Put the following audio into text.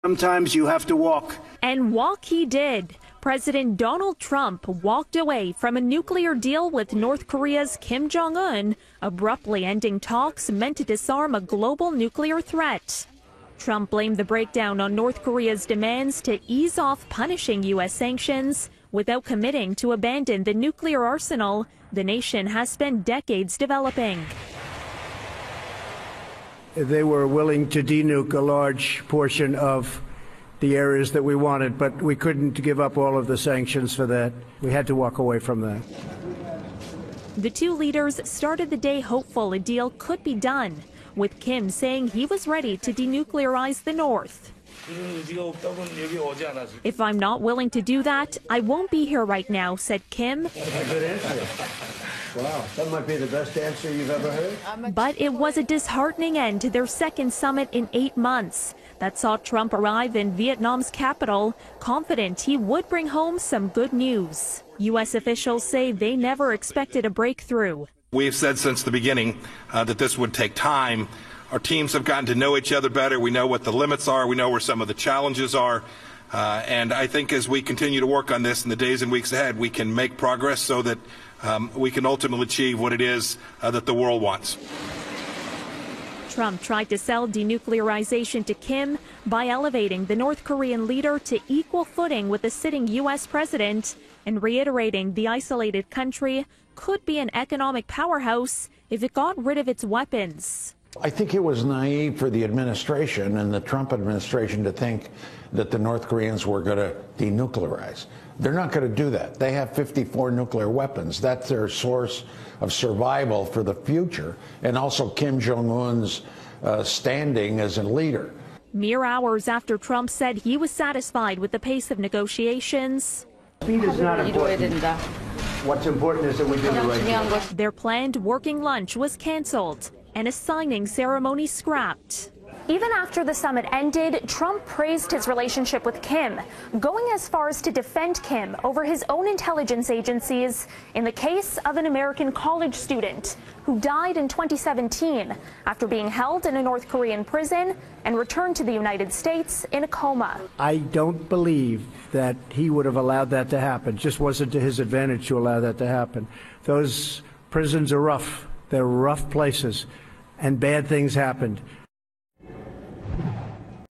Sometimes you have to walk. And walk he did. President Donald Trump walked away from a nuclear deal with North Korea's Kim Jong-un, abruptly ending talks meant to disarm a global nuclear threat. Trump blamed the breakdown on North Korea's demands to ease off punishing U.S. sanctions without committing to abandon the nuclear arsenal the nation has spent decades developing. They were willing to denuke a large portion of the areas that we wanted, but we couldn't give up all of the sanctions for that. We had to walk away from that. The two leaders started the day hopeful a deal could be done, with Kim saying he was ready to denuclearize the North. If I'm not willing to do that, I won't be here right now, said Kim. That's a good answer. Wow, that might be the best answer you've ever heard. But it was a disheartening end to their second summit in 8 months that saw Trump arrive in Vietnam's capital, confident he would bring home some good news. U.S. officials say they never expected a breakthrough. We've said since the beginning that this would take time. Our teams have gotten to know each other better. We know what the limits are. We know where some of the challenges are. And I think as we continue to work on this in the days and weeks ahead, we can make progress so that we can ultimately achieve what it is that the world wants. Trump tried to sell denuclearization to Kim by elevating the North Korean leader to equal footing with the sitting U.S. president and reiterating the isolated country could be an economic powerhouse if it got rid of its weapons. I think it was naive for the administration and the Trump administration to think that the North Koreans were going to denuclearize. They're not going to do that. They have 54 nuclear weapons. That's their source of survival for the future, and also Kim Jong-un's standing as a leader. Mere hours after Trump said he was satisfied with the pace of negotiations, Speed is not important. What's important is that we do the right thing. their planned working lunch was canceled and a signing ceremony scrapped. Even after the summit ended, Trump praised his relationship with Kim, going as far as to defend Kim over his own intelligence agencies in the case of an American college student who died in 2017 after being held in a North Korean prison and returned to the United States in a coma. I don't believe that he would have allowed that to happen. It just wasn't to his advantage to allow that to happen. Those prisons are rough. They're rough places, and bad things happened.